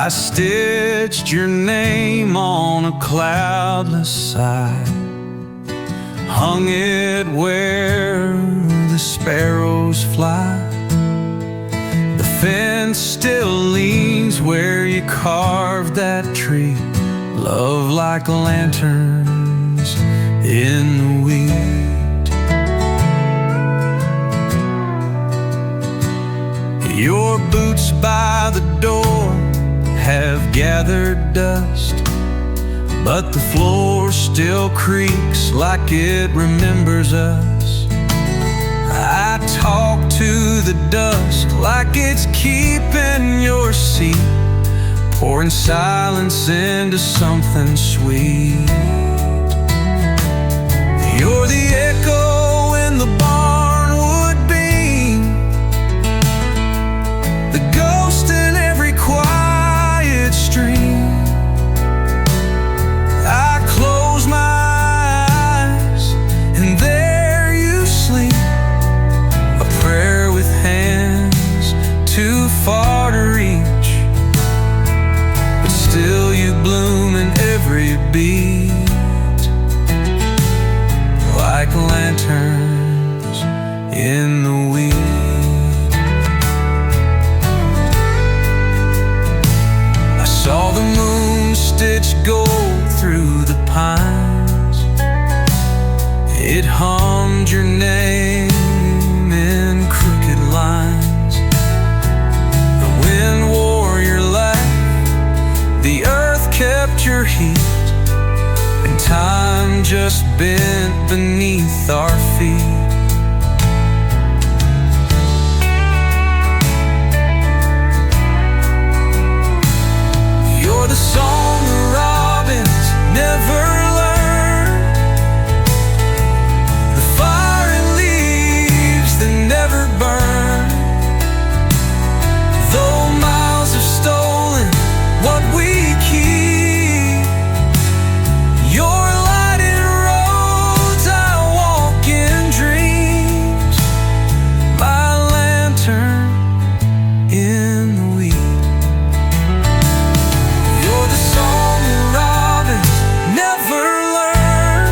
I stitched your name on a cloudless side, hung it where the sparrows fly. The fence still leans where you carved that tree. Love like lanterns in the wheat. Your boots by the door have gathered dust, but the floor still creaks like it remembers us. I talk to the dust like it's keeping your seat, pouring silence into something sweet. You're the echo in the barnwood beam, the ghost in every quiet stream. I close my eyes and there you sleep, a prayer with hands too far to reach, but still you bloom in every beat, like lanterns in the wheat. I saw the moon stitch gold through the pines. It hummed your name in crooked lines. The wind wore your life, the earth kept your heat, and time just bent beneath our feet. You're the song the robins never learn, the fire and leaves that never burn. Though miles have stolen what we keep, your light in roads I walk in dreams, my lantern in the wheat. You're the song the robins never learn,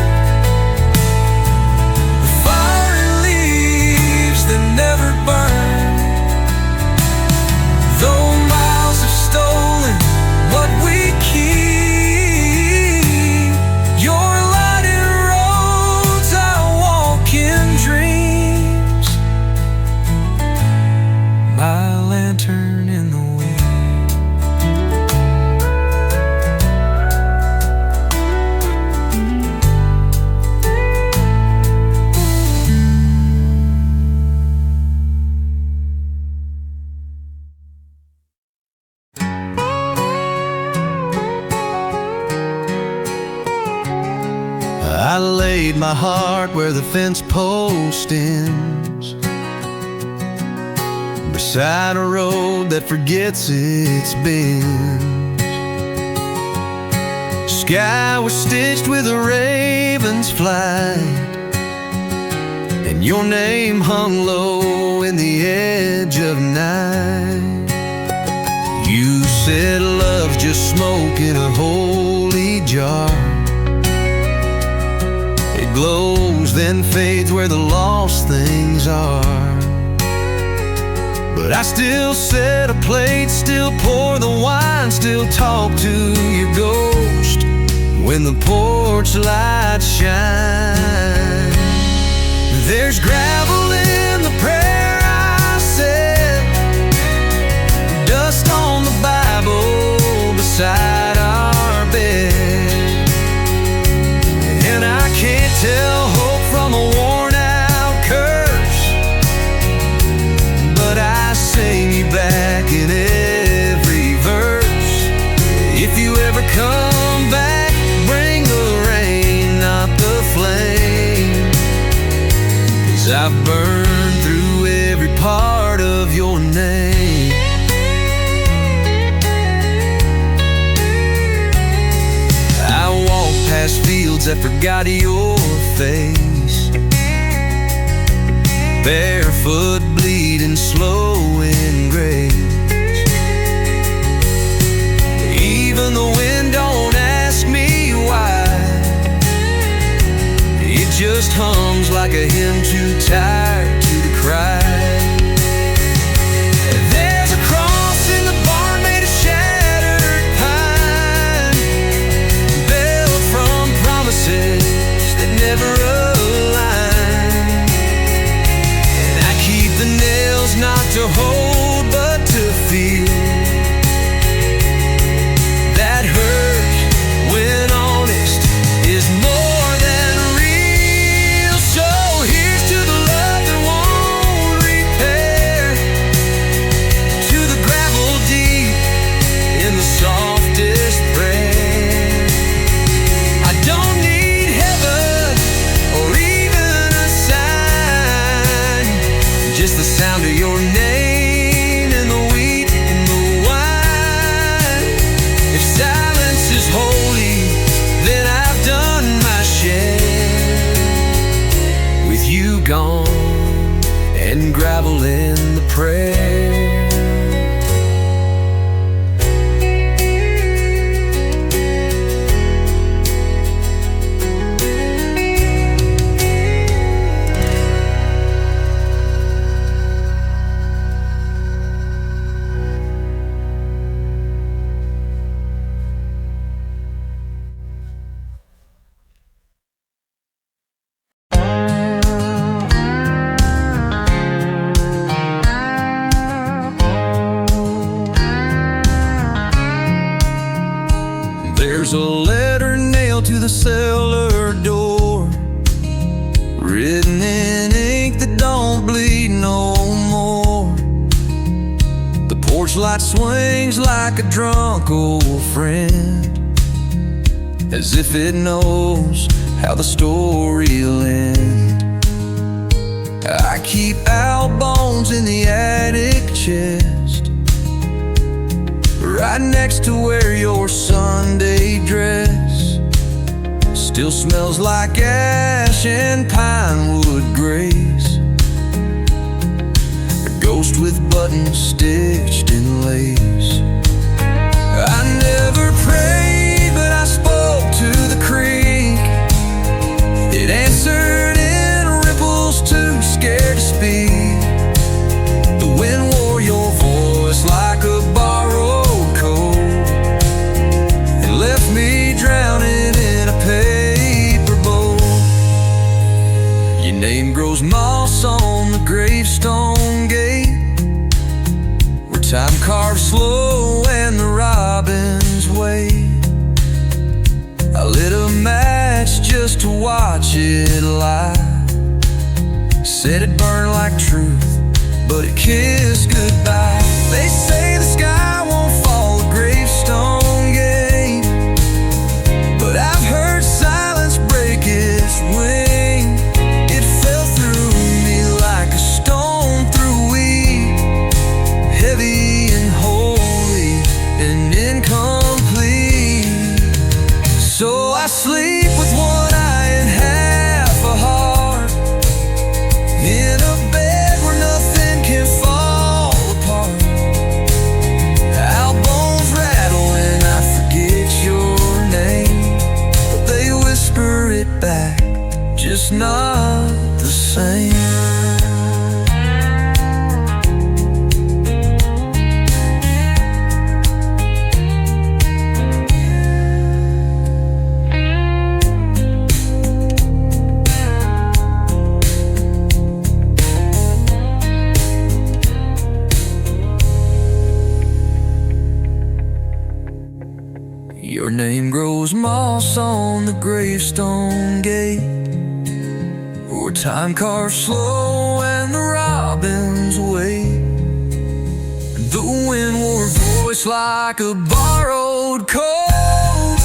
the fire and leaves that never burn. Though miles have stolen what we keep, your light in roads I walk in dreams, my lantern in the wind. I laid my heart where the fence post ends, beside a road that forgets its bends. Sky was stitched with a raven's flight, and your name hung low in the edge of night. You said love's just smoke in a holy jar. It glows, then fades where the lost things are. But I still set a plate, still pour the wine, still talk to your ghost when the porch lights shine. There's gravel in the prayer I said, dust on the Bible beside our bed, and I can't tell hope from a worn-out curse, but I sing you back in every verse. If you ever come back, bring the rain, not the flame, 'cause I've burned through every part of your name. I walk past fields that forgot your face, barefoot, bleeding slow in grace. hums like a hymn too tired to cry. There's a cross in the barn made of shattered pine, built from promises that never align. And I keep the nails not to hold but to feel. That hurt, when honest, is more than real. So here's to the love that won't repair, to the gravel deep in the softest prayer. I don't need heaven or even a sign, just the sound of your name and the wheat and the wine. If silence is holy, then I've done my share. With you gone and gravel in the prayer. There's a letter nailed to the cellar door, written in ink that don't bleed no more. The porch light swings like a drunk old friend, as if it knows how the story'll end. I keep owl bones in the attic chest, right next to where your Sunday dress still smells like ash and pine wood grace. A ghost with buttons stitched in lace. I never prayed, but I spoke to the creek. It answered in ripples too scared to speak. The wind wore your voice like a borrowed coat and left me drowning in a paper boat. Your name grows moss on the gravestone gate, where time carves slow and the robins wait. I lit a match just to watch it light. Said it burned like truth, but it kissed goodbye. They say the sky won't fall a gravestone gate, but I've heard silence break its wing. It fell through me like a stone through wheat, heavy and holy and incomplete. So I sleep with one eye and half a heart, in a bed where nothing can fall apart. Owl bones rattle when I forget your name, but they whisper it back, just not the same. Your name grows moss on the gravestone gate, where time carves slow and the robins wait. The wind wore voice like a borrowed coat,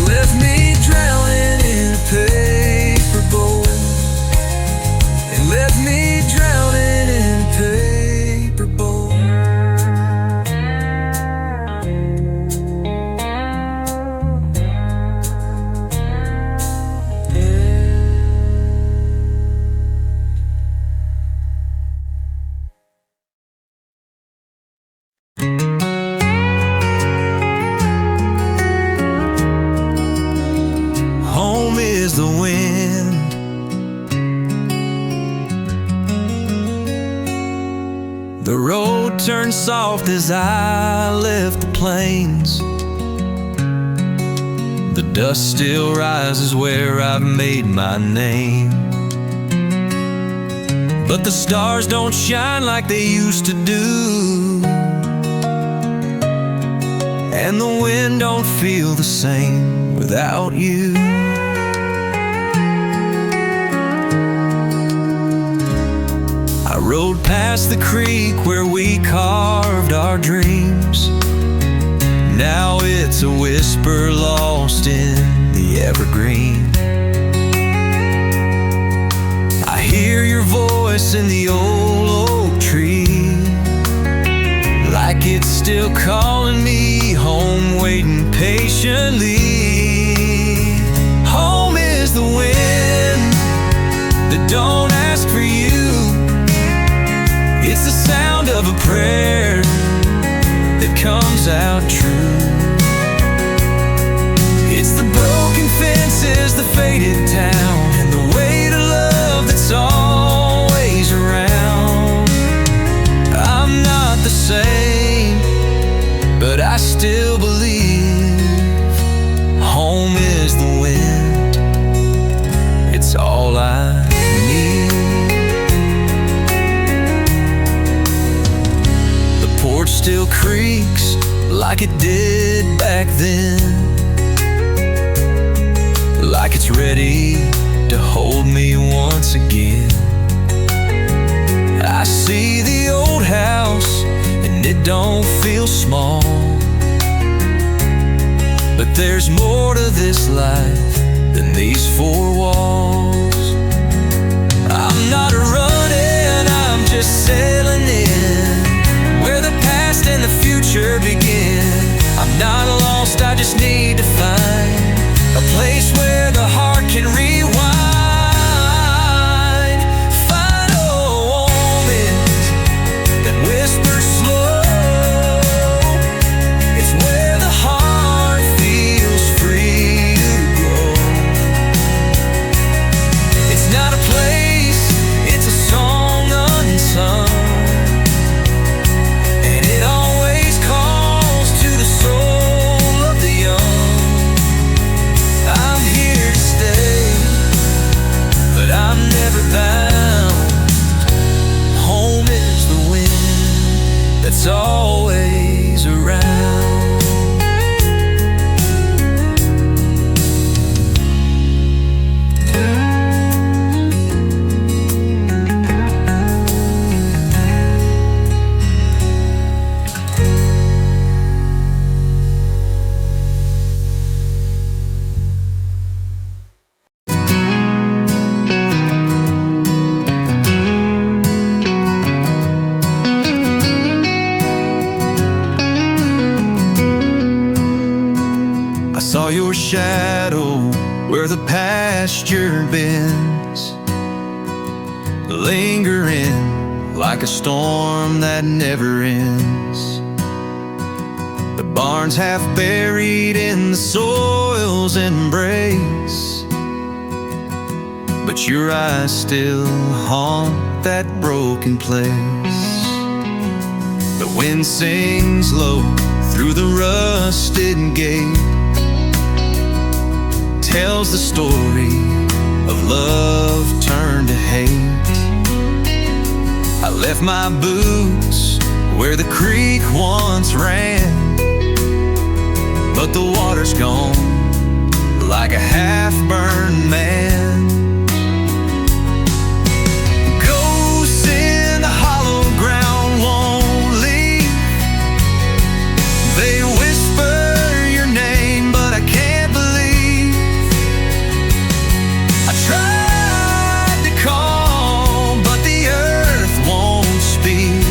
left me drowning in a paper boat, and left me drowning in a paper boat. The road turned soft as I left the plains. The dust still rises where I've made my name. But the stars don't shine like they used to do, and the wind don't feel the same without you. I rode past the creek where we carved our dreams. Now it's a whisper lost in the evergreen. I hear your voice in the old oak tree, like it's still calling me home, waiting patiently. Home is the wind that don't ask for you. It's the sound of a prayer that comes out true. It's the broken fences, the faded town, and the weight of love that's always around. I'm not the same, but I still believe home is the wind. It's all I need. The porch still creaks like it did back then, like it's ready to hold me once again. I see the old house and it don't feel small, but there's more to this life than these four walls. I'm not running, I'm just sailing in where the past and the future begin. I'm not lost, I just need to find a place where the heart can rewind. Find a moment that whispers slow. It's where the heart feels free to grow. It's not a place, it's a song unsung, and it always calls to the soul of the young. I'm here to stay, but I'm never bound. Home is the wind that's always around. I saw your shadow where the pasture bends, lingering like a storm that never ends. The barn's half buried in the soil's embrace, but your eyes still haunt that broken place. The wind sings low through the rusted gate, tells the story of love turned to hate. I left my boots where the creek once ran, but the water's gone like a half-burned man. Ghosts in the hollow ground won't leave. They whisper your name, but I can't believe. I tried to call, but the earth won't speak,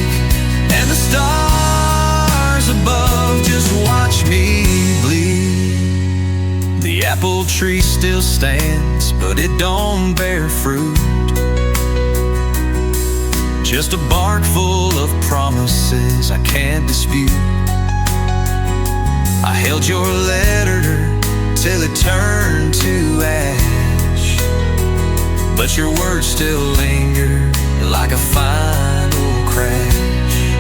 and the stars above just watch me bleed. The apple tree still stands, but it don't bear fruit, just a bark full of promises I can't dispute. I held your letter till it turned to ash, but your words still linger like a final crash.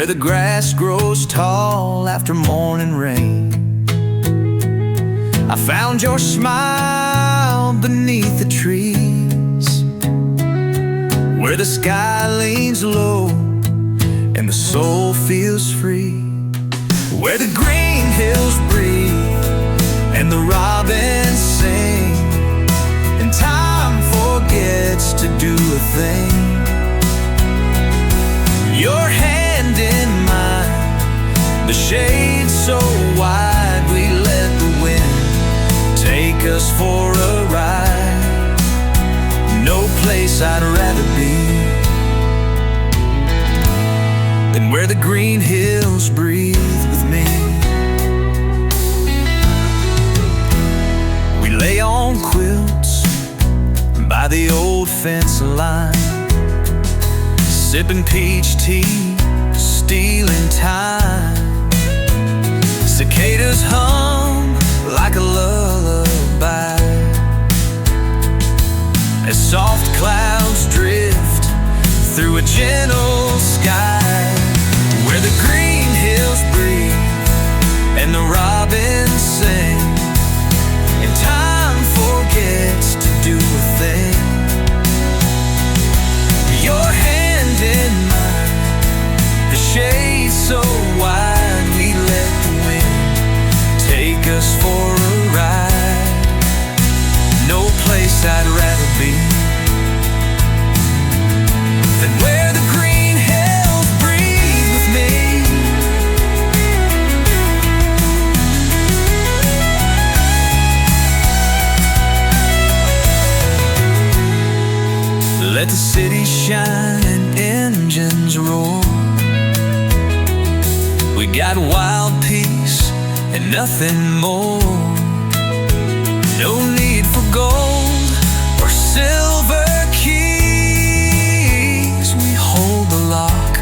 where the grass grows tall after morning rain. I found your smile beneath the trees, where the sky leans low and the soul feels free, where the green hills breathe and the robins sing, and time forgets to do a thing. Your hand in mine, the shade so wide, we let the wind take us for a ride. No place I'd rather be than where the green hills breathe with me. We lay on quilts by the old fence line, sipping peach tea, stealing time. Cicadas hum like a lullaby as soft clouds drift through a gentle sky, where the green hills breathe and the robins sing, and time forgets to do a thing. Your hand in mine, the shade so wide, we let the wind take us for a ride. No place I'd rather be than where the green hills breathe with me. Let the city shine and engines roar. We got wild peace and nothing more. No need for gold or silver keys. We hold the lock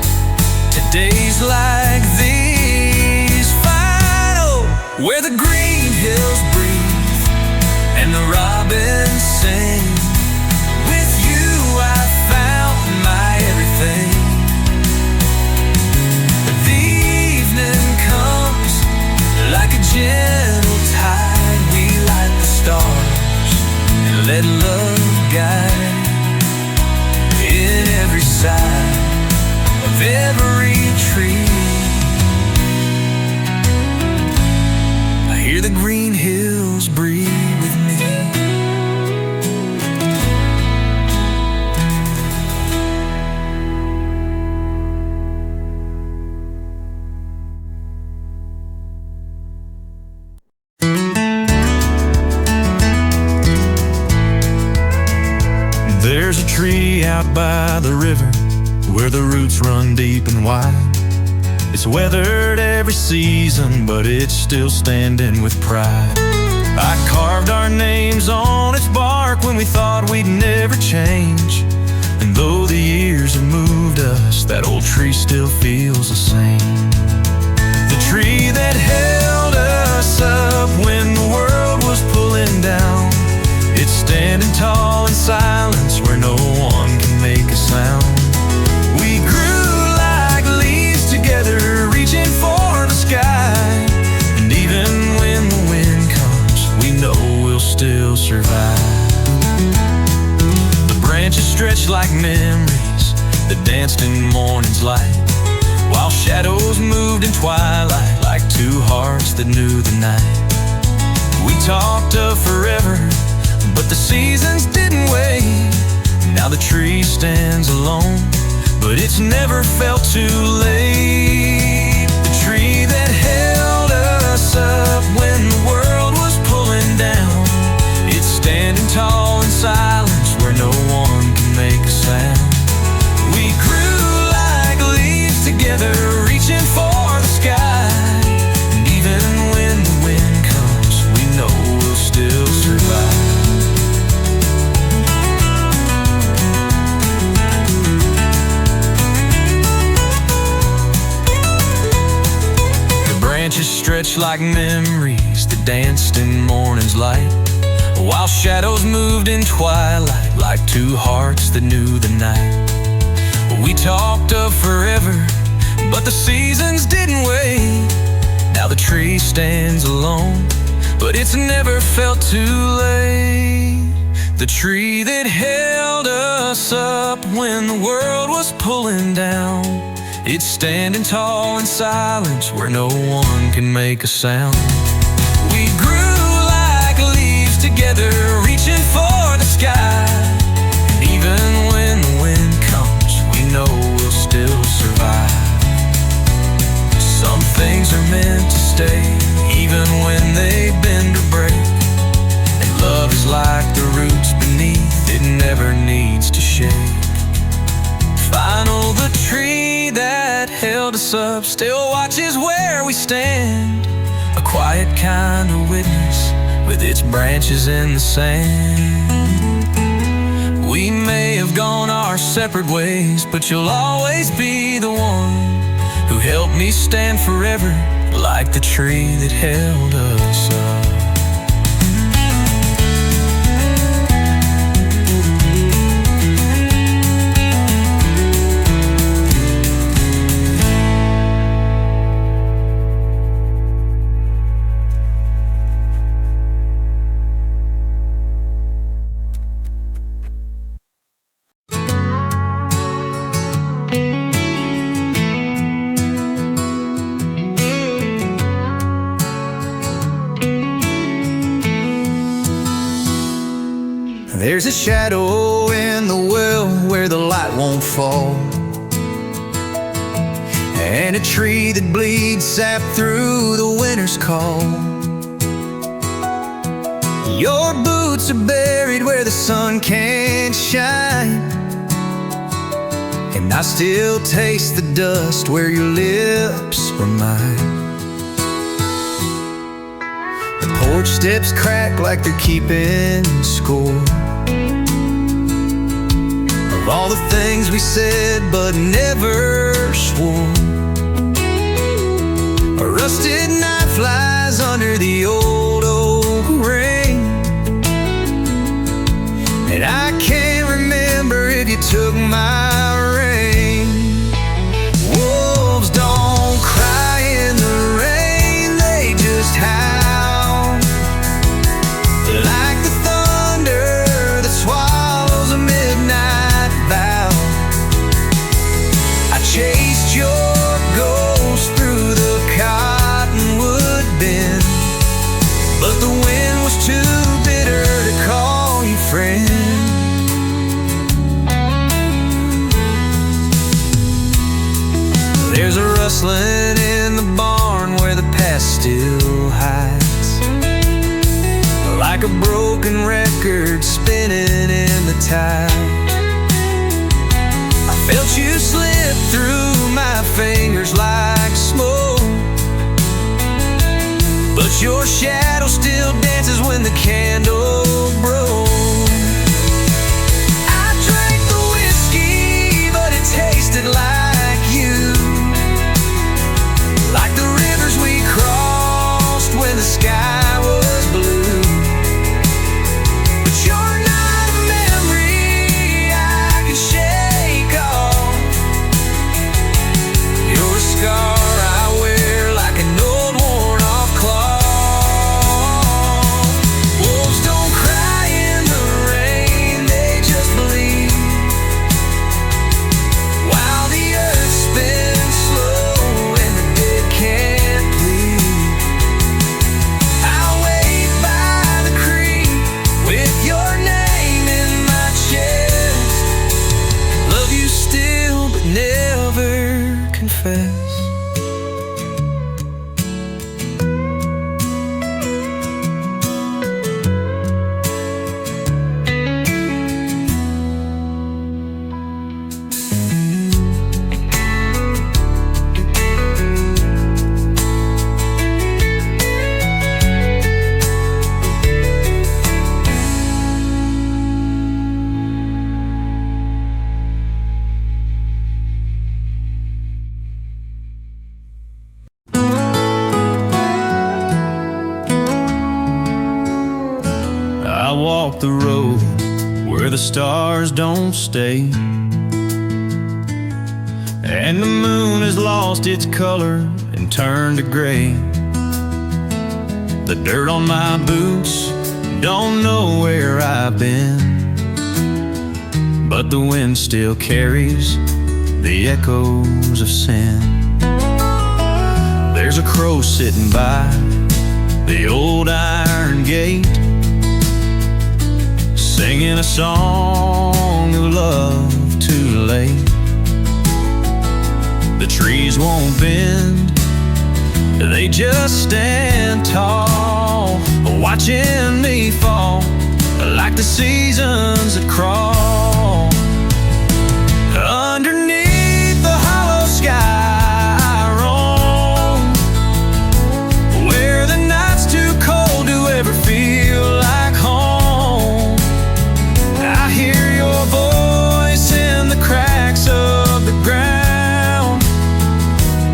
to days like these. Final, where the green hills breathe and the robins sing. With you I found my everything. The evening comes like a gentle tide. We light the stars and let love guide in every side of every tree. I hear the green hills breathe with me. There's a tree out by the river where the roots run deep and wide. It's weathered every season, but it's still standing with pride. I carved our names on its bark when we thought we'd never change. And though the years have moved us, that old tree still feels the same. The tree that held us up when the world was pulling down, it's standing tall in silence where no one can make a sound. We grew like leaves together, reaching for the sky. And even when the wind comes, we know we'll still survive. The branches stretched like memories that danced in morning's light, while shadows moved in twilight like two hearts that knew the night. We talked of forever, but the seasons didn't wait. Now the tree stands alone, but it's never felt too late. The tree that held us up when the world was pulling down, it's standing tall in silence where no one can make a sound. We grew like leaves together, reaching for the sky. And even when the wind comes, we know we'll still survive. Branches stretched like memories that danced in morning's light, while shadows moved in twilight like two hearts that knew the night. We talked of forever, but the seasons didn't wait. Now the tree stands alone, but it's never felt too late. The tree that held us up when the world was pulling down, it's standing tall in silence where no one can make a sound. We grew like leaves together, reaching for the sky. And even when the wind comes, we know we'll still survive. Some things are meant to stay, even when they bend or break. And love is like the roots beneath, it never needs to shake. Final, the tree that held us up still watches where we stand, a quiet kind of witness with its branches in the sand. We may have gone our separate ways, but you'll always be the one who helped me stand forever, like the tree that held us up. There's a shadow in the well where the light won't fall, and a tree that bleeds sap through the winter's call. Your boots are buried where the sun can't shine, and I still taste the dust where your lips were mine. The porch steps crack like they're keeping score of all the things we said but never swore. A rusted knife lies under the old oak ring, and I can't remember if you took my ring. Wolves don't cry in the rain, they just howl like the thunder that swallows a midnight vow. I chased your ghost through the cottonwood bin, but the wind was too bitter to call you friend. There's a rustling in the barn where the past still hides, like a broken record spinning in the tide. I felt you slip through my fingers like smoke, but your shadow still dances when the candle broke. I drank the whiskey, but it tasted like you, like the rivers we crossed when the sky was blue. But you're not a memory I can shake off. You're a scar I wear like an old worn-off cloth. Wolves don't cry in the rain, they just bleed, while the earth spins slow and the dead can't bleed. I'll wait by the creek with your name in my chest, love you still but never confess. I walk the road where the stars don't stay, and the moon has lost its color and turned to gray. The dirt on my boots don't know where I've been, but the wind still carries the echoes of sin. There's a crow sitting by the old iron gate, singing a song of love too late. The trees won't bend, they just stand tall, watching me fall like the seasons that crawl. Underneath the hollow sky I roam, where the night's too cold to ever feel like home. I hear your voice in the cracks of the ground,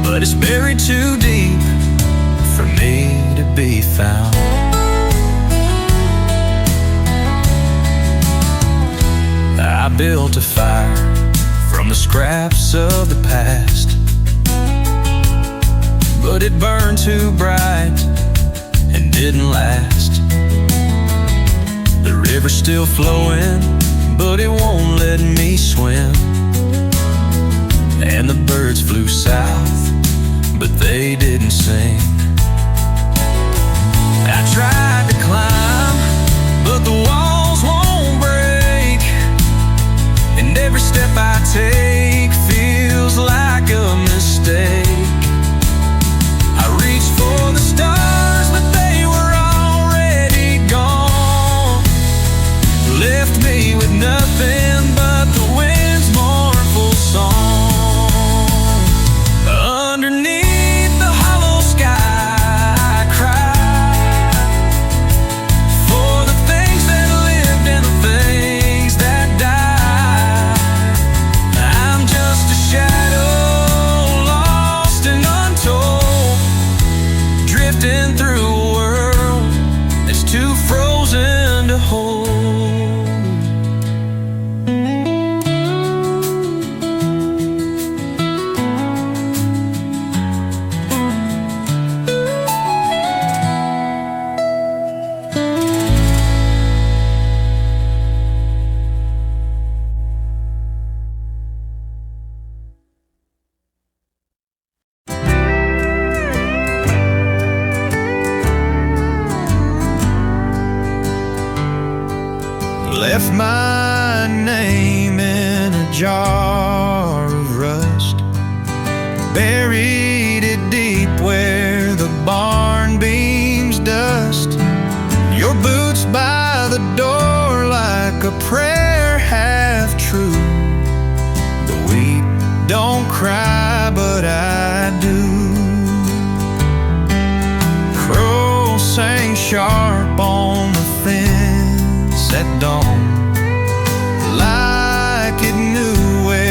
but it's buried too deep for me to be found. I built a fire from the scraps of the past, but it burned too bright and didn't last. The river's still flowing, but it won't let me swim. And the birds flew south, but they didn't sing. I tried to climb, but the walls won't break, and every step I take feels like a mistake. I reached for the stars, but they were already gone, left me with nothing but the wind's mournful song. Underneath the hollow sky I cry, for the things that lived and the things that died. I'm just a shadow, lost and untold, drifting through a world that's too frozen to hold. Left my name in a jar of rust, buried it deep where the barn beams dust. Your boots by the door like a prayer half true. The weep don't cry, but I do. Crow sang sharp on the fence at dawn, like it knew where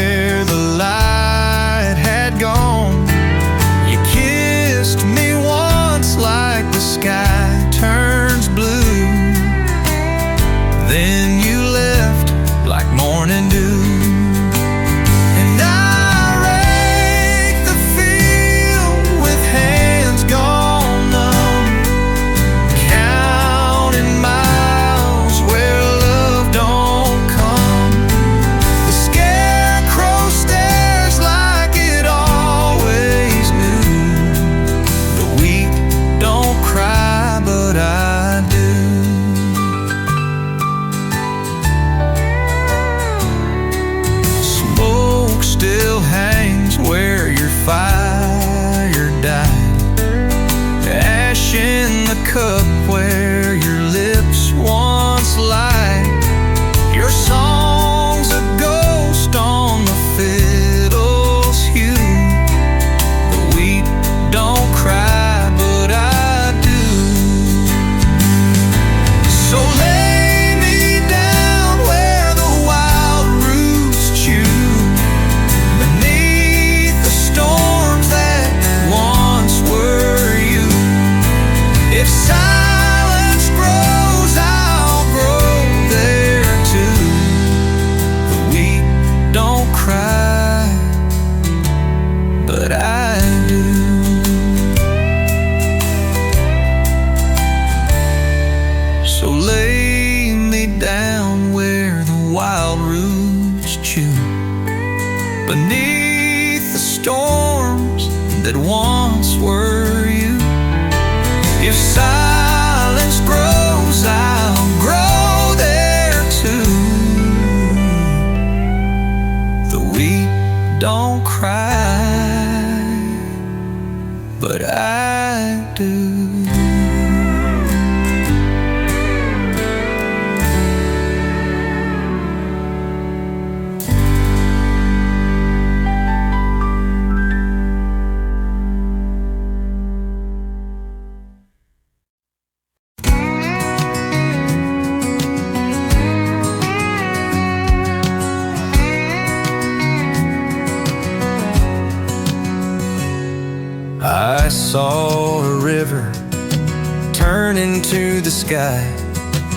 beneath the storms that once were you. If silence grows, I'll grow there too. The wheat don't cry, but I do. I saw a river turn into the sky,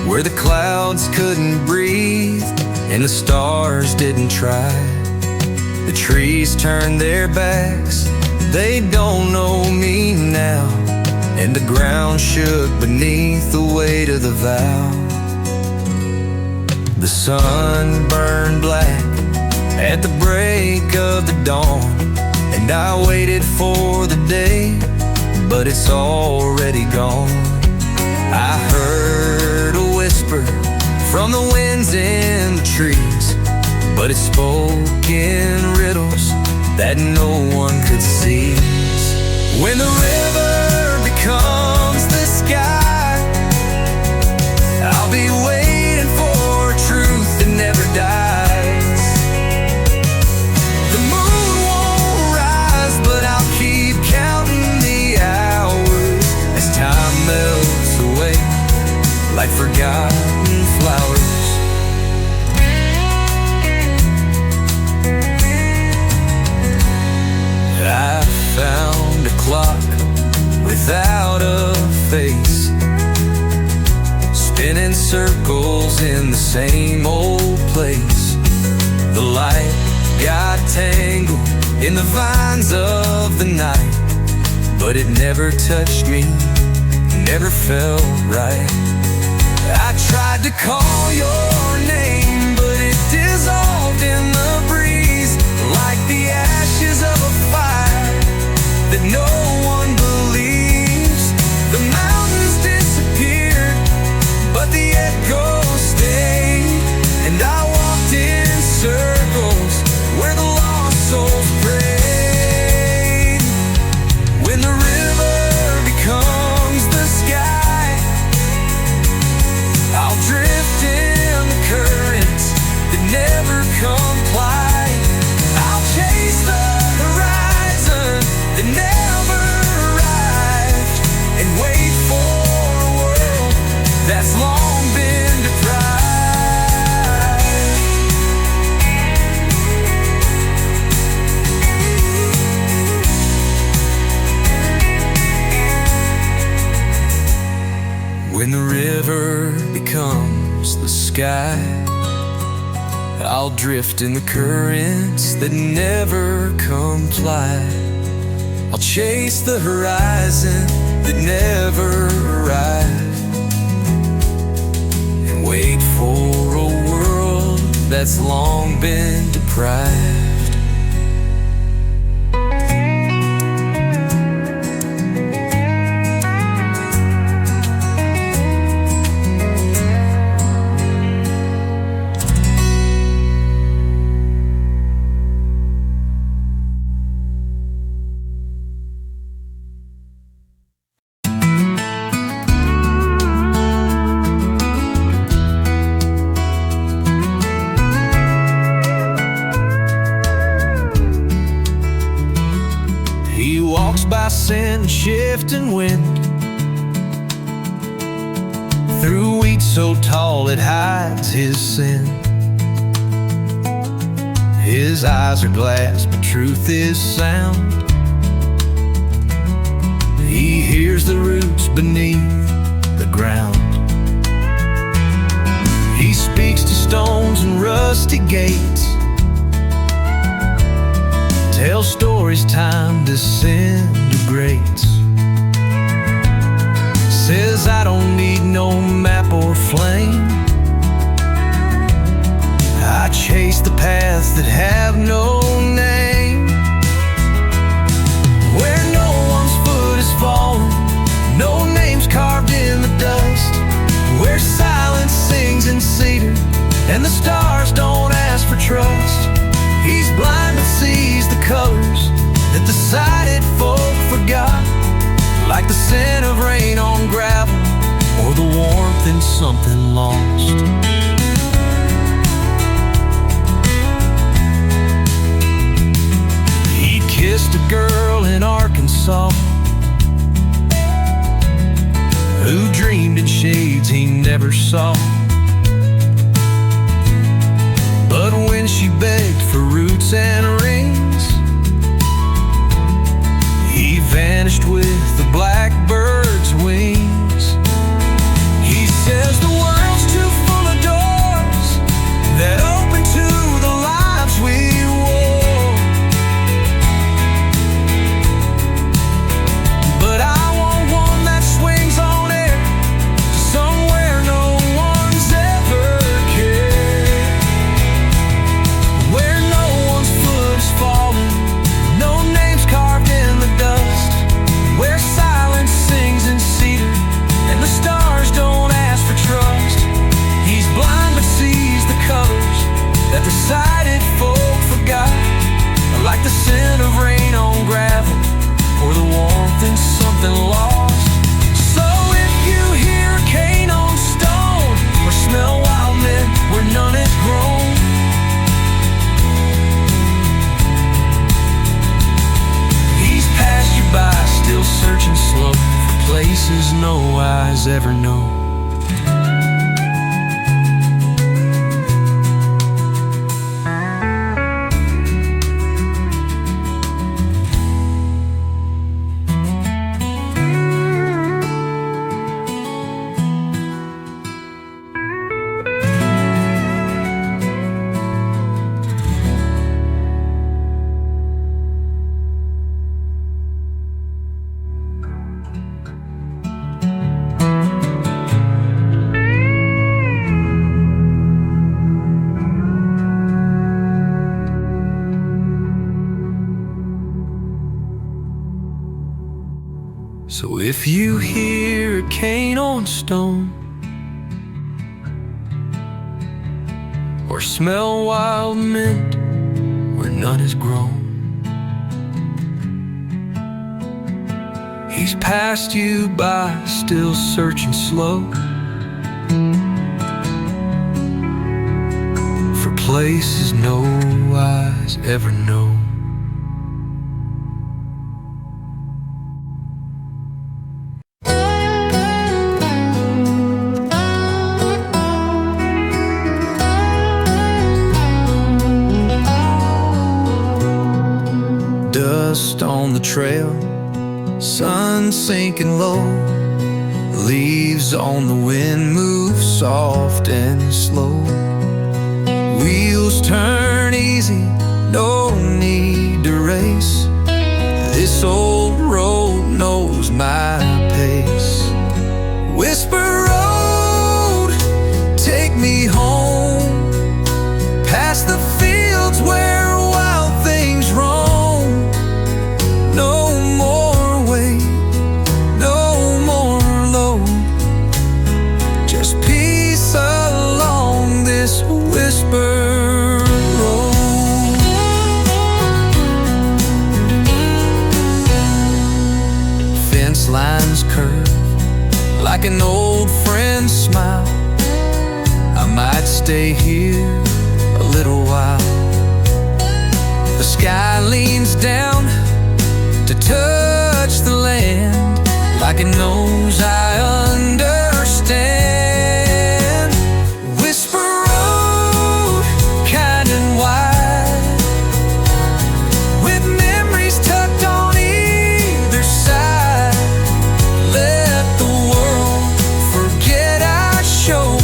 where the clouds couldn't breathe and the stars didn't try. The trees turned their backs, they don't know me now, and the ground shook beneath the weight of the vow. The sun burned black at the break of the dawn, and I waited for the day, but it's already gone. I heard a whisper from the winds in the trees, but it spoke in riddles that no one could see. When the river becomes the sky, I'll be waiting for truth that never dies. The moon won't rise, but I'll keep counting the hours as time melts away like forgotten flowers. I found a clock without a face, spinning circles in the same old place. The light got tangled in the vines of the night, but it never touched me, never felt right. I tried to call your name, but it dissolved in the breeze, like the ashes of a fire that no one believes. The mountains disappeared, but the echo stayed, and I walked in circles where the lost souls prayed. When the river becomes the sky, I'll drift in the currents that never comply. I'll chase the horizon that never arrived, and wait for a world that's long been deprived. When the river becomes the sky, I'll drift in the currents that never comply. I'll chase the horizon that never arrived, and wait for a world that's long been deprived. By sin, shifting wind, through wheat so tall it hides his sin. His eyes are glass, but truth is sound. He hears the roots beneath the ground. He speaks to stones and rusty gates, tell stories time disintegrates. Says I don't need no map or flame, I chase the paths that have no name. the scent of rain on gravel, or the warmth in something lost. He kissed a girl in Arkansas who dreamed in shades he never saw. But when she begged for roots and rings, he vanished with the blackbird's wings. He says the world's too full of doors that open to the lives we wore, but I want one that swings on air somewhere no one's ever cared, where no one's foot is falling, no names carved in the dust, where silence sings in cedar and the stars don't ask for trust. He's blind but sees the colors that the sighted folk forgot, like the scent of rain on gravel, or the warmth in something lost. So if you hear a cane on stone, or smell wild mint where none is grown, he's passed you by, still searching slow for places no eyes ever know. So if you hear a cane on stone, or smell wild mint where none is grown, he's passed you by, still searching slow for places no eyes ever know. Dust on the trail, sun sinking low, leaves on the wind move soft and slow. Wheels turn easy, no need to race. This old road knows my pace. Whisper road, take me home, past the fields where wild things roam. No more weight, no more load, just peace along this whisper road. Fence lines curve like an old friend's smile. I might stay here a little while. The sky leans down to touch the land like it knows I understand. Whisper road, kind and wide, with memories tucked on either side. Let the world forget I showed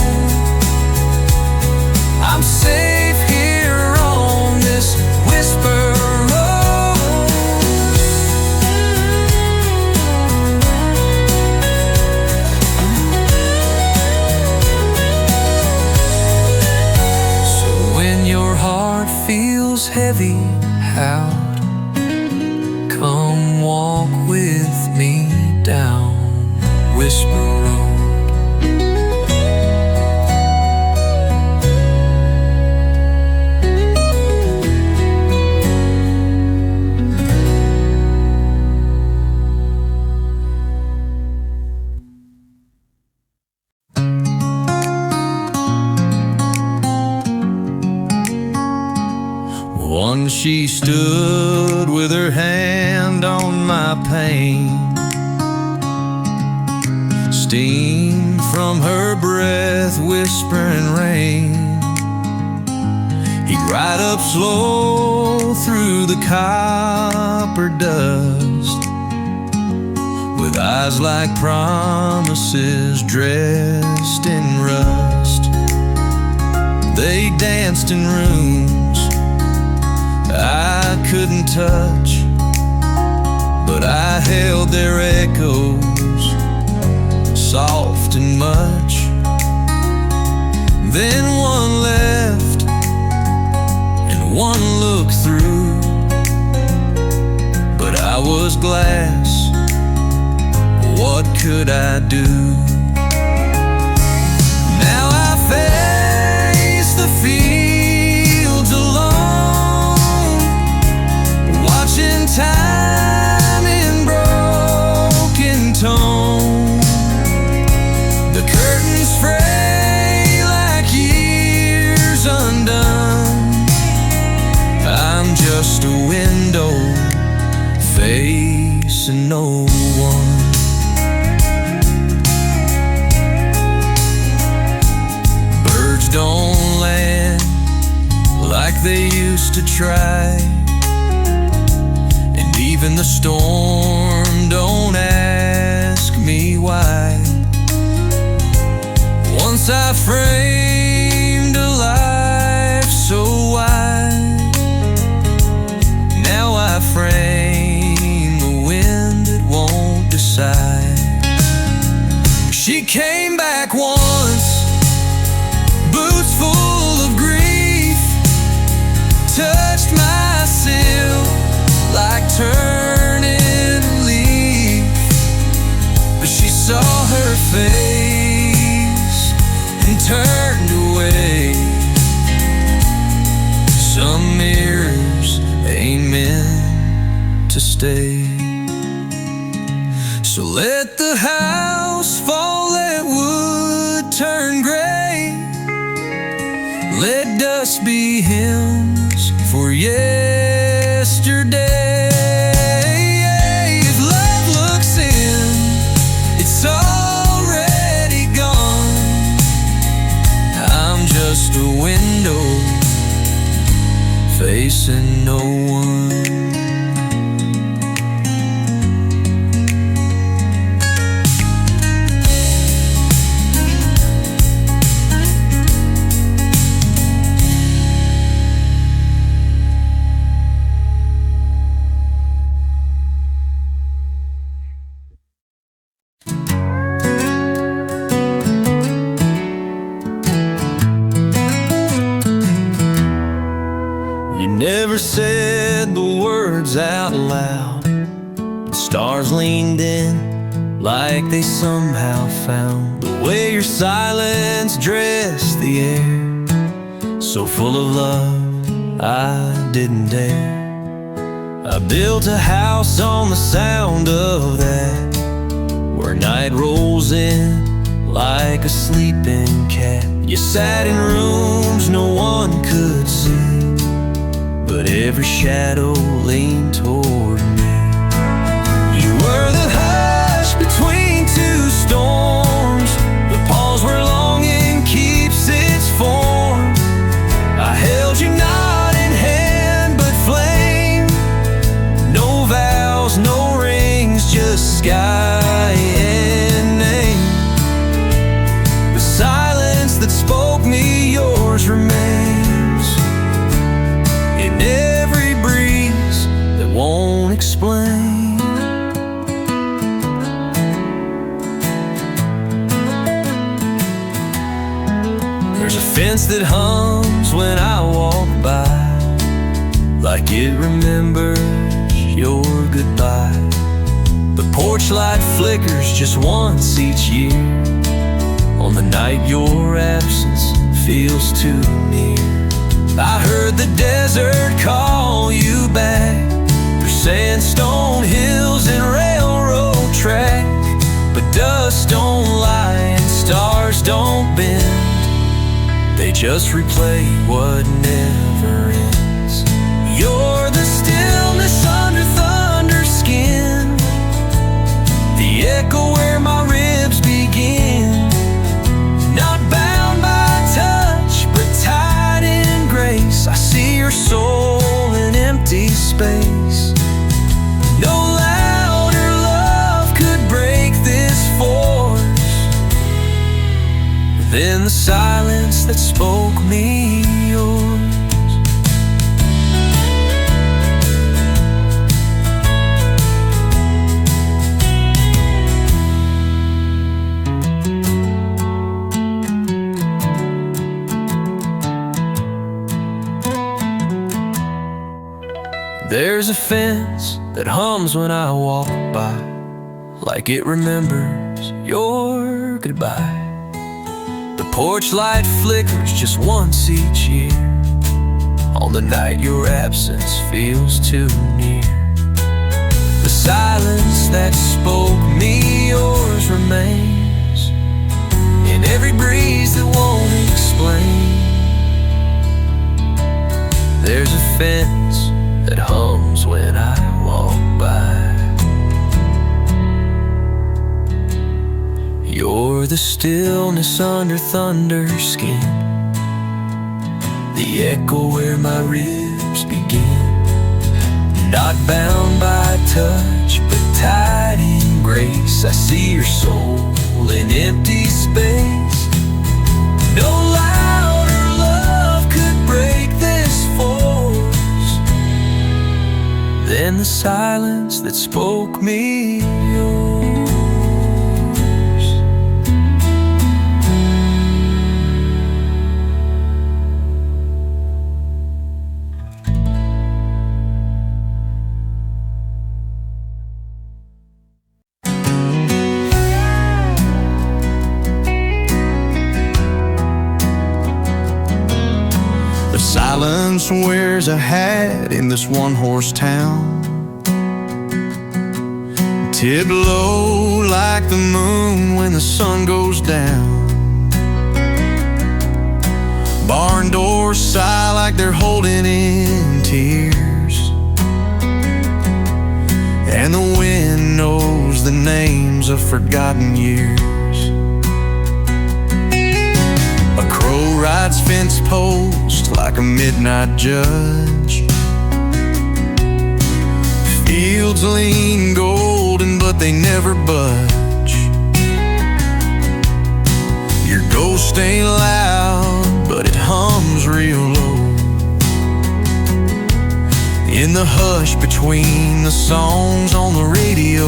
I'm safe here on this whisper road. So when your heart feels heavy out, come walk with me down Whisper Road. Once she stood with her hand on my pain, steam from her breath whispering rain. He'd ride up slow through the copper dust, with eyes like promises dressed in rust. They danced in rooms I couldn't touch, but I held their echoes soft and much. Then one left and one looked through, but I was glass. What could I do? Now I face the fields alone, watching time in broken tone. The curtains fray like years undone. I'm just a window facing no one. Don't land like they used to try, and even the storm don't ask me why. Once I framed a life so wide, now I frame the wind that won't decide. She came back once, boots full of grief, touched my seal like turning a leaf. But she saw her face and turned away. Some mirrors ain't meant to stay. So let the house fall, let wood turn gray, let dust be hymns for yesterday. If love looks in, it's already gone. I'm just a window facing no one. Never said the words out loud. Stars leaned in like they somehow found the way your silence dressed the air, so full of love I didn't dare. I built a house on the sound of that, where night rolls in like a sleeping cat. You sat in rooms no one could see, but every shadow leaned toward me. You were the hush between two storms, the pause where longing keeps its form. I held you not in hand but flame, no vows, no rings, just sky and name. The silence that spoke me yours remains in every breeze that won't explain. There's a fence that hums when I walk by, like it remembers your goodbye. The porch light flickers just once each year, on the night your absence feels too near. I heard the desert call you back, through sandstone hills and railroad track. But dust don't lie and stars don't bend, they just replay what never ends. soul in empty space. No louder love could break this force than the silence that spoke me yours. There's a fence that hums when I walk by, like it remembers your goodbye. The porch light flickers just once each year, on the night your absence feels too near. The silence that spoke me yours remains in every breeze that won't explain. There's a fence that hums when I walk by. You're the stillness under thunder skin, the echo where my ribs begin. Not bound by touch, but tied in grace. I see your soul in empty space. No louder love could break this force than the silence that spoke me yours. The silence wears a hat in this one-horse town, tipped low like the moon when the sun goes down. Barn doors sigh like they're holding in tears, and the wind knows the names of forgotten years. A crow rides fence post like a midnight judge. Fields lean golden, but they never budge. Your ghost ain't loud, but it hums real low in the hush between the songs on the radio.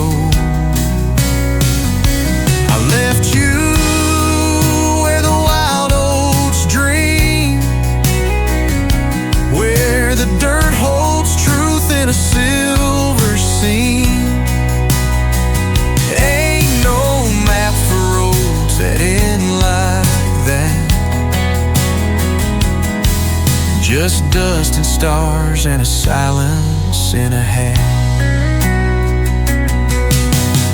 I left you where the wild oats dream, where the dirt holds truth in a silver scene. Ain't no map for roads that end like that, just dust and stars and a silence in a hat.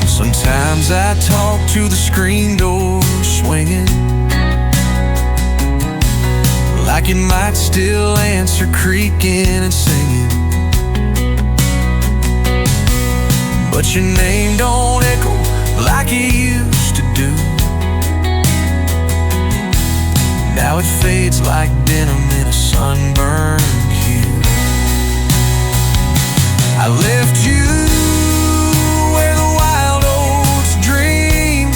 Sometimes I talk to the screen door swinging, like it might still answer creaking and singing. But your name don't echo like it used to do. Now it fades like denim in a sunburned hue. I left you where the wild oats dream,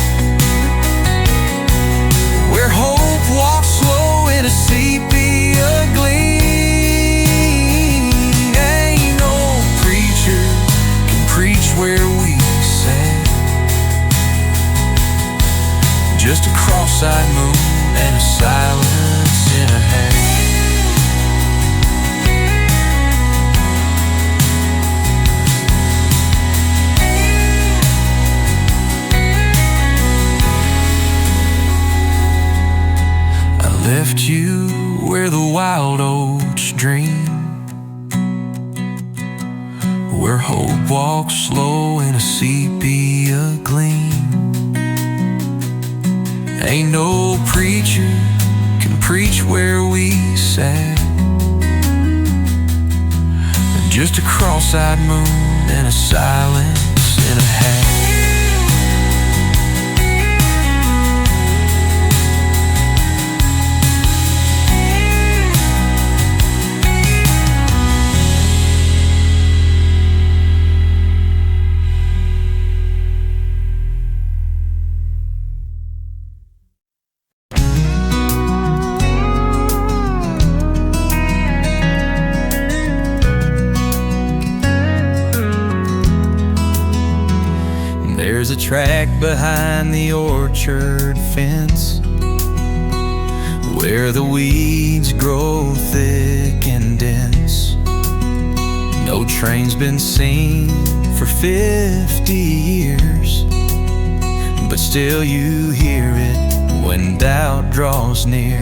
where hope walks slow in a sepia gleam. Ain't no preacher can preach where we sat, just a cross-eyed moon and a silence in a hat. I left you where the wild oats dream, where hope walks slow in a sepia gleam. Ain't no preacher can preach where we sat, just a cross-eyed moon and a silence in a hat. I track behind the orchard fence, where the weeds grow thick and dense. No train's been seen for 50 years, but still you hear it when doubt draws near.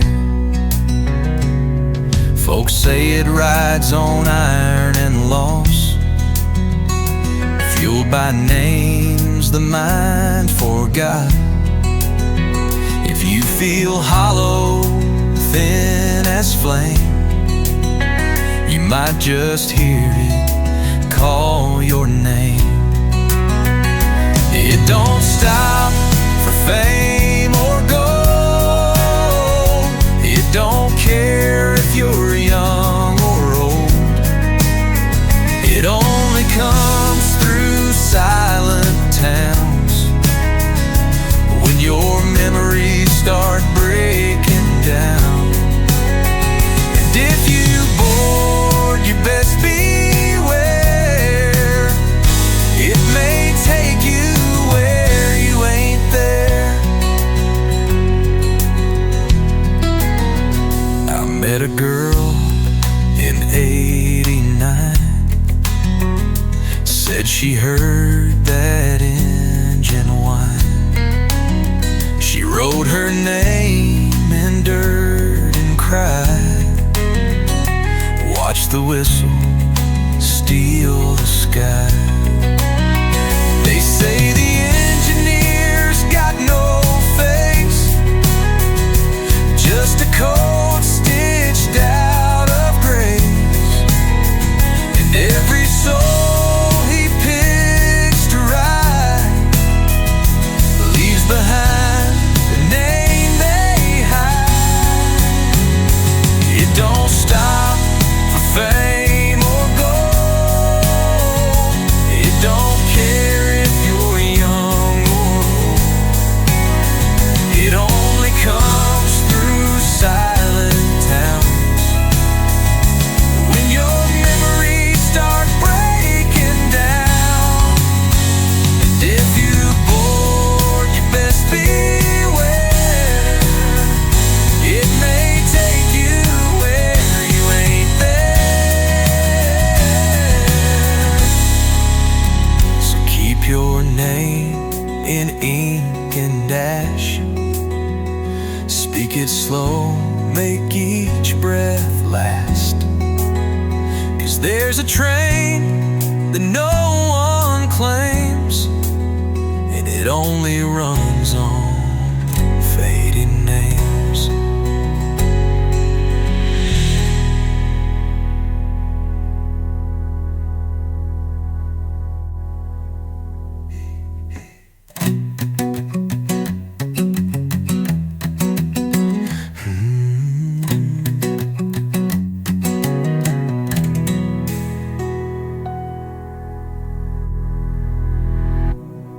Folks say it rides on iron and loss, fueled by names the mind forgot. If you feel hollow, thin as flame, you might just hear it call your name. It don't stop for fame or gold. It don't care if you're young or old. It only comes through silent towns, when your memories start breaking down. And if you board, you best beware. It may take you where you ain't there. I met a girl in '89, said she heard that engine whine. She wrote her name in dirt and cried. Watch the whistle steal the sky. They say the engineer's got no face, just a code stitched out of grace. And every soul he picks to ride leaves behind the name they hide. It don't stop for fame or gold. It don't care if you're young or old. It only comes through silent towns, when your memories start breaking down. And if you board, you best beware. It may take you where you ain't there. So keep your name in ink and dash. Speak it slow, make each breath last. 'Cause there's a train that no one claims, and it only runs on fading names.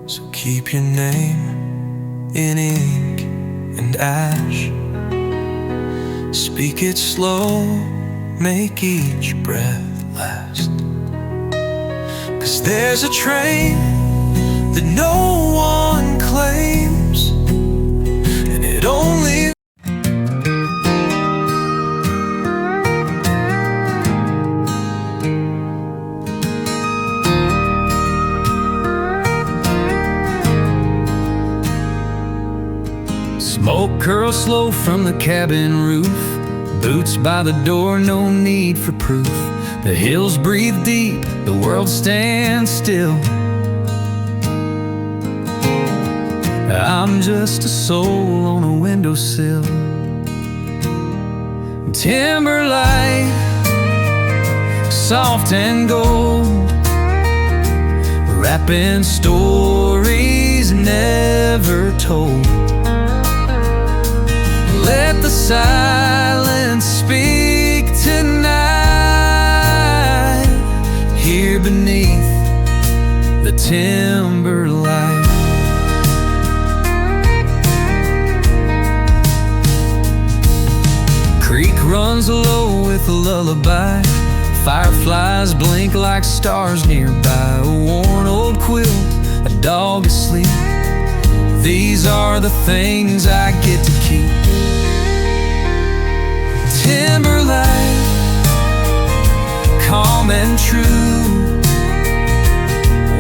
So keep your name in ink and ash. Speak it slow, make each breath last. 'Cause there's a train that no one claims, and it only smoke curls slow from the cabin roof, boots by the door, no need for proof. The hills breathe deep, the world stands still. I'm just a soul on a windowsill. Timber light, soft and gold, wrapping stories never told. Let the silence speak tonight, here beneath the timber light. Creek runs low with a lullaby, fireflies blink like stars nearby. A worn old quilt, a dog asleep, These are the things I get to keep. Timber life, calm and true,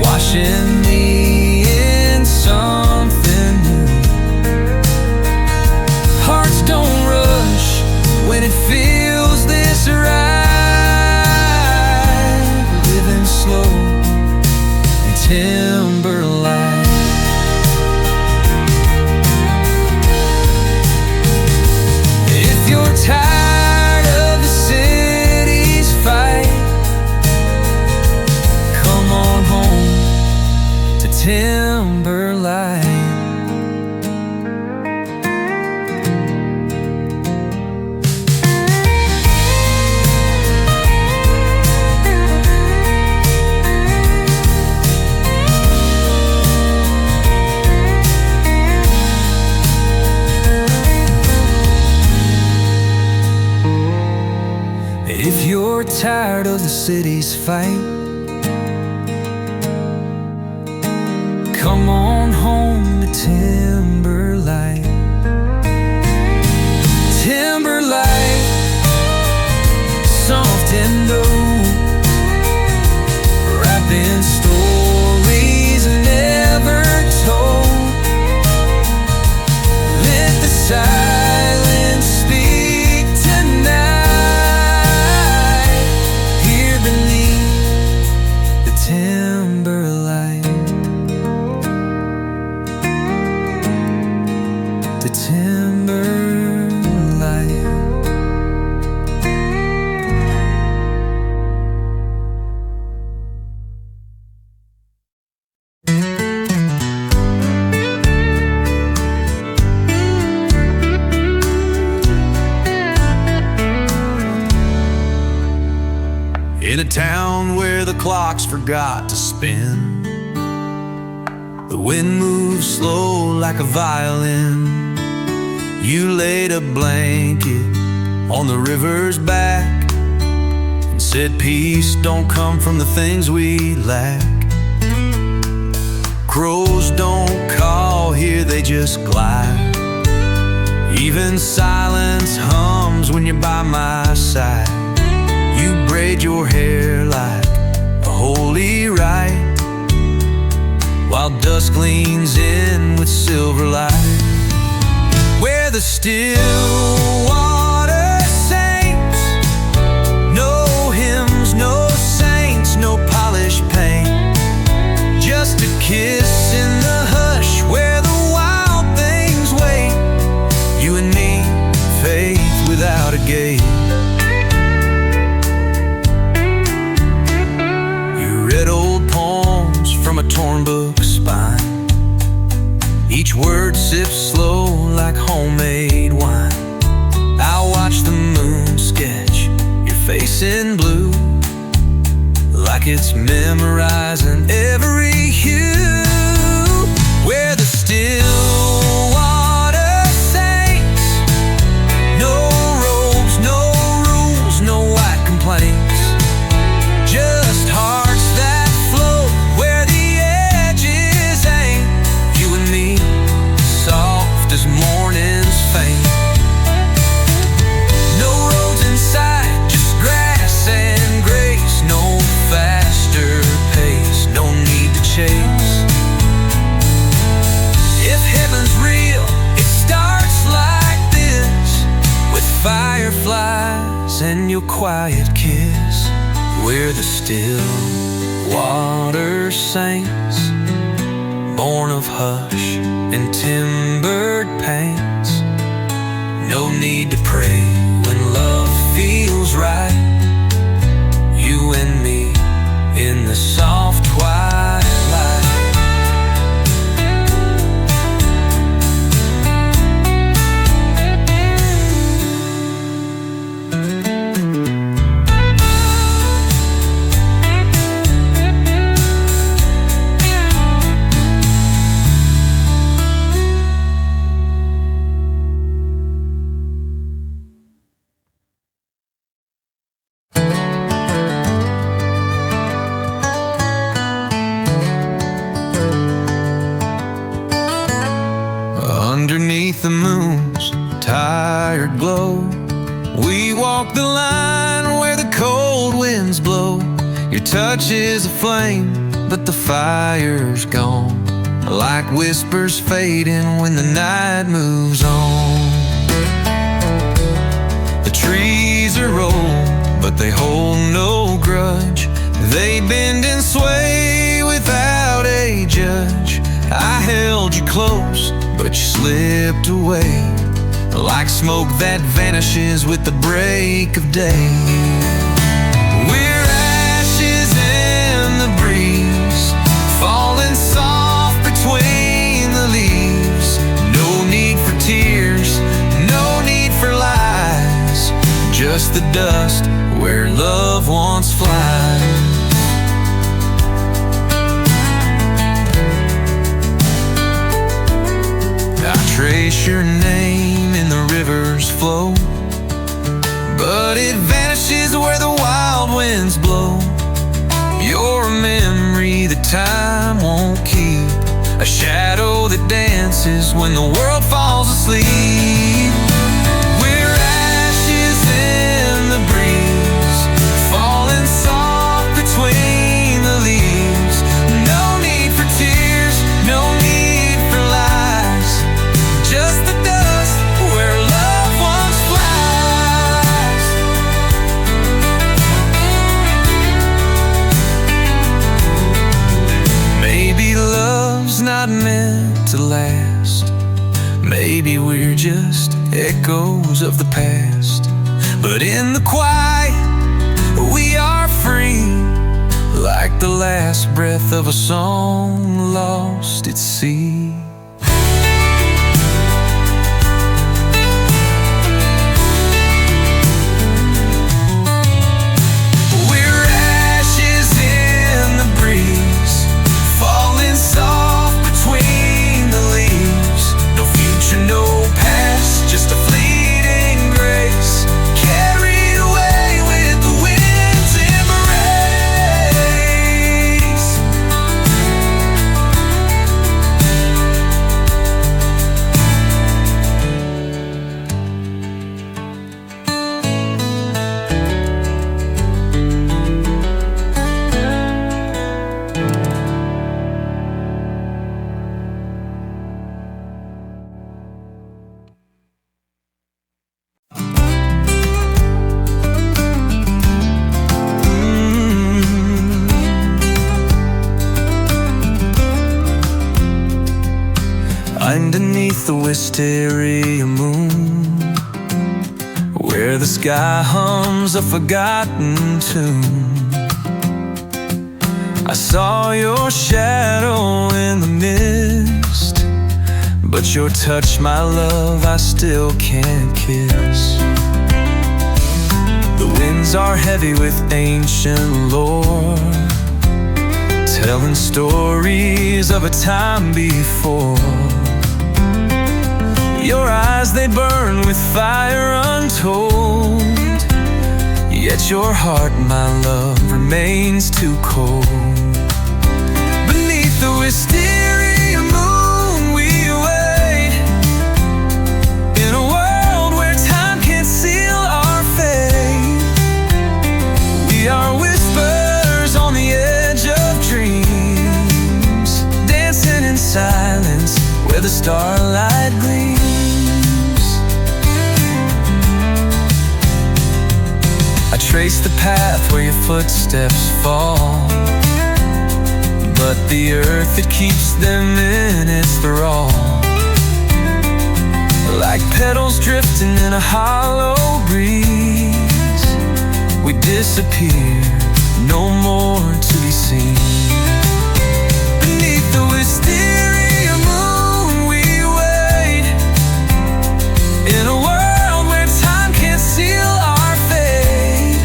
washing me in something new. Hearts don't rush when it feels this right. Living slow and timber life. If you're tired of the city's fight, come on home to Timberline. If you're tired of the city's fight, come on home to Timberline. Timberline, soft and low, wrapped in stories never told. Let the silence speak tonight, here beneath the timberline. The timberline. In a town where the clocks forgot to spin, the wind moves slow like a violin. You laid a blanket on the river's back and said peace don't come from the things we lack. Crows don't call here, they just glide. Even silence hums when you're by my side. You braid your hair like a holy rite, while dusk leans in with silver light. Where the still water saints, no hymns, no saints, no polished paint, just a kiss in the hush where the wild things wait. You and me, faith without a gate. Read old poems from a torn book spine. Each word sips slow like homemade wine. I'll watch the moon sketch your face in blue, like it's memorizing every hue. Where the still water saints, no robes, no rules, no white complaints, just hearts that float where the edges ain't. You and me, soft as morning's faint. No roads inside, just grass and grace. No faster pace, no need to chase. If heaven's real, it starts like this, with fireflies and your quiet kiss. We're the still water saints, born of hush and timbered paints. No need to pray when love feels right. You and me in the soft twilight. Your touch is a flame, but the fire's gone, like whispers fading when the night moves on. The trees are old, but they hold no grudge. They bend and sway without a judge. I held you close, but you slipped away, like smoke that vanishes with the break of day. We're ashes in the breeze, falling soft between the leaves. No need for tears, no need for lies, just the dust where love once flies. I trace your name in the river's flow, but it vanishes where the wild winds blow. You're a memory that time won't keep, a shadow that dances when the world falls asleep. We're ashes in the breeze, falling soft between the leaves. No need for tears, no need for lies, just the dust where love once flies. Maybe love's not meant to last. Maybe we're just echoes of the past. But in the quiet, we are free, like the last breath of a song lost at sea. We're ashes in the breeze, falling soft between the leaves. No future, no past, just a fleeting grace, carried away with the wind's embrace. Underneath the wisteria moon, where the sky hums a forgotten tune, I saw your shadow in the mist, but your touch, my love, I still can't kiss. The winds are heavy with ancient lore, telling stories of a time before. Your eyes, they burn with fire untold, yet your heart, my love, remains too cold. Beneath the wisteria moon we wait, in a world where time can't seal our fate. We are whispers on the edge of dreams, dancing in silence where the starlight gleams. I trace the path where your footsteps fall, but the earth that keeps them in its thrall. Like petals drifting in a hollow breeze, we disappear, no more to be seen. Beneath the wisteria moon we wait, in a world where time can't seal our fate.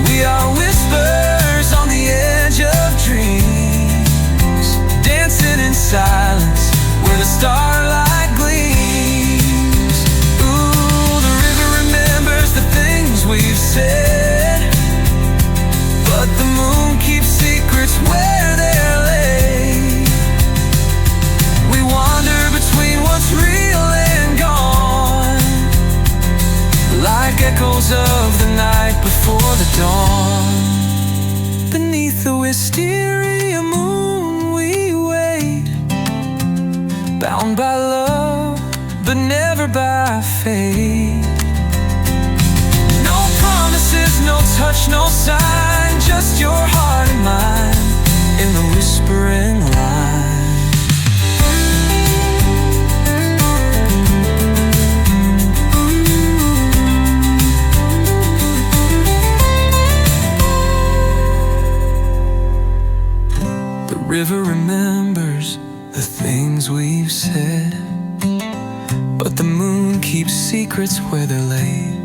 We are whispers on the edge of dreams, dancing in silence where the starlight gleams. Ooh, the river remembers the things we've said, but the wisteria moon we wait, bound by love, but never by fate. No promises, no touch, no sign, just your heart and mine in the whispering line. The river remembers the things we've said, but the moon keeps secrets where they're laid.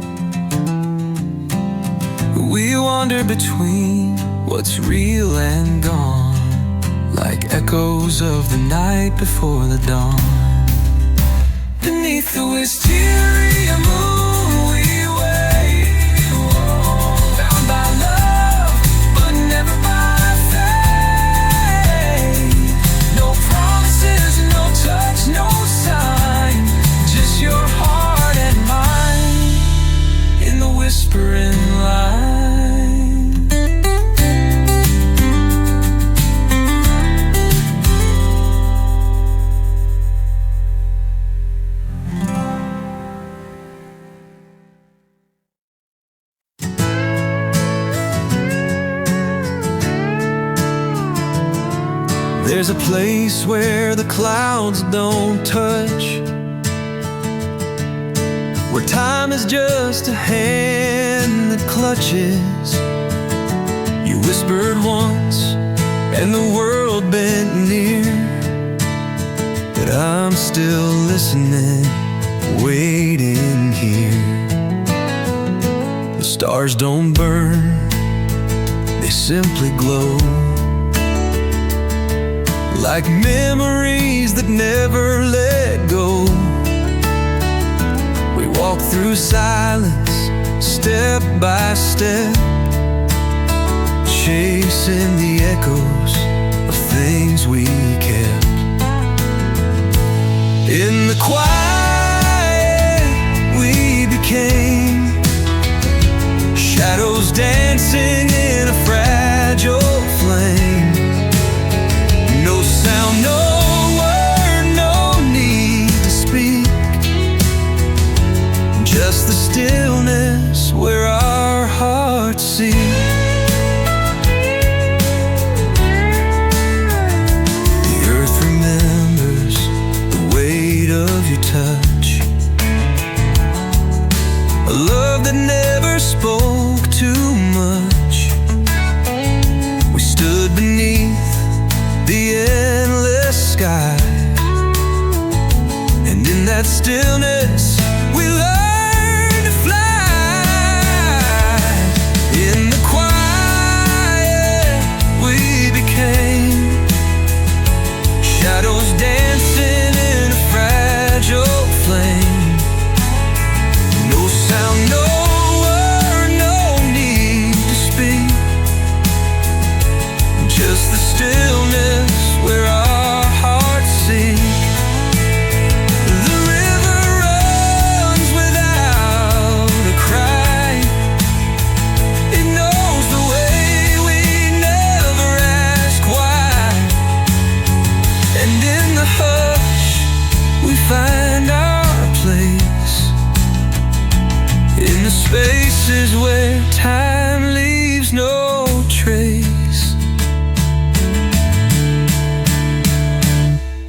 We wander between what's real and gone, like echoes of the night before the dawn. Beneath the wisteria moon we wait, bound by love, but never by fate. No promises, no touch, no sign, just your heart and mine in the whispering line. There's a place where the clouds don't touch, where time is just a hand that clutches. You whispered once and the world bent near, but I'm still listening, waiting here. The stars don't burn, they simply glow, like memories that never let go. We walk through silence, step by step, chasing the echoes of things we kept. In the quiet we became shadows dancing in a fragile flame. No sound, no word, no need to speak, just the stillness where our hearts seek. The earth remembers the weight of your touch, a love that never spoke too much. We stood beneath the endless sky, and in that stillness we learned to fly. In the quiet we became shadows dancing in a fragile flame. No sound, no word, no need to speak, just the stillness where our hearts seek. The river runs without a cry, it knows the way, we never ask why. And in the hush we find our place, in the spaces where time leaves no trace.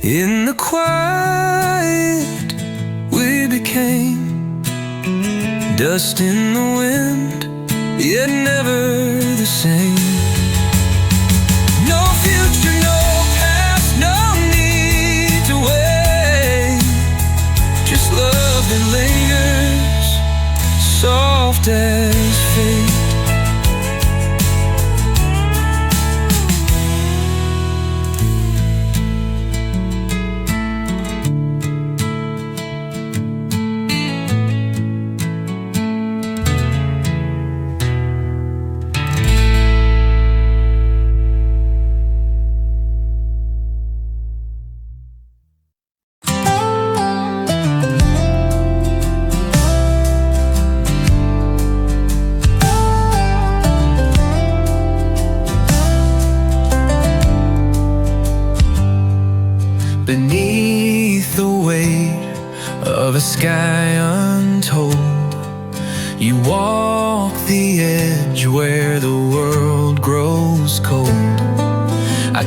In the quiet we became dust in the wind, yet never the same. No future, no past, no need to wait, just love that lingers, soft as fate.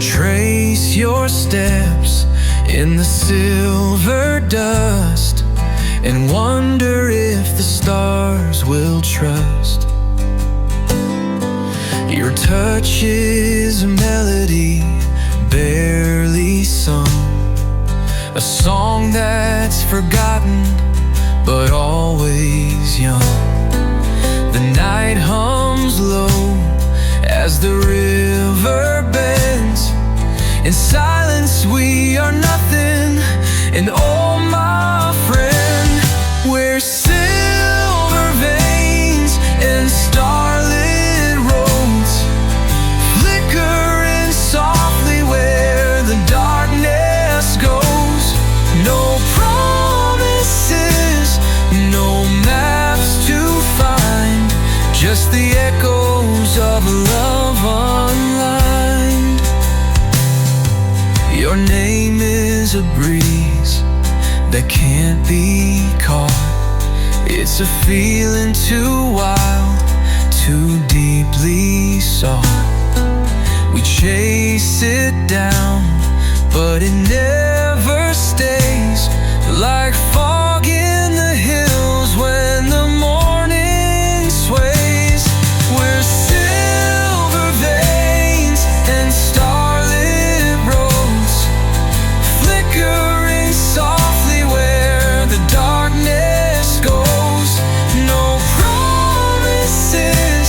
trace your steps in the silver dust and wonder if the stars will trust. Your touch is a melody barely sung, a song that's forgotten but always young. The night hums low as the river bends. In silence we are nothing, and oh my friend, we're silver veins and starlit roads, flickering softly where the darkness goes. No promises, no maps to find, just the echoes of love unlined. Your name is a breeze that can't be caught. It's a feeling too wild, too deeply sought. We chase it down, but it never stays. Like fog in the hills when the morning sways. We're silver veins and starlit roads, flickering softly where the darkness goes. No promises,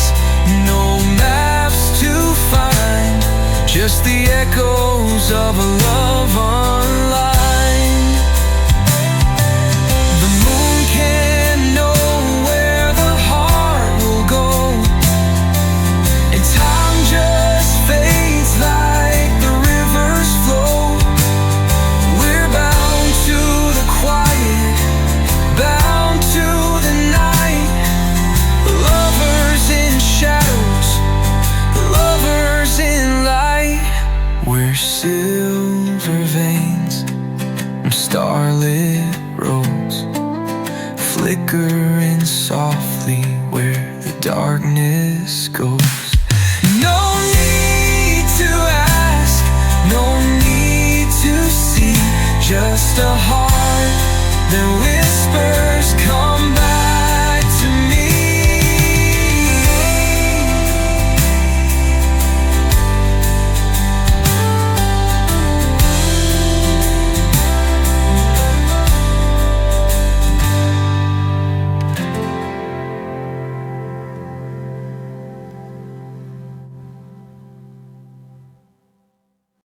no maps to find, just the echoes of a love unlined. The moon can't know where the heart will go, and time just fades like the river's flow. We're bound to the quiet, bound to the night, lovers in shadows, lovers in light. We're silver veins and starlit roads, flickering softly where the darkness goes. No need to ask, no need to see, just a heart that whispers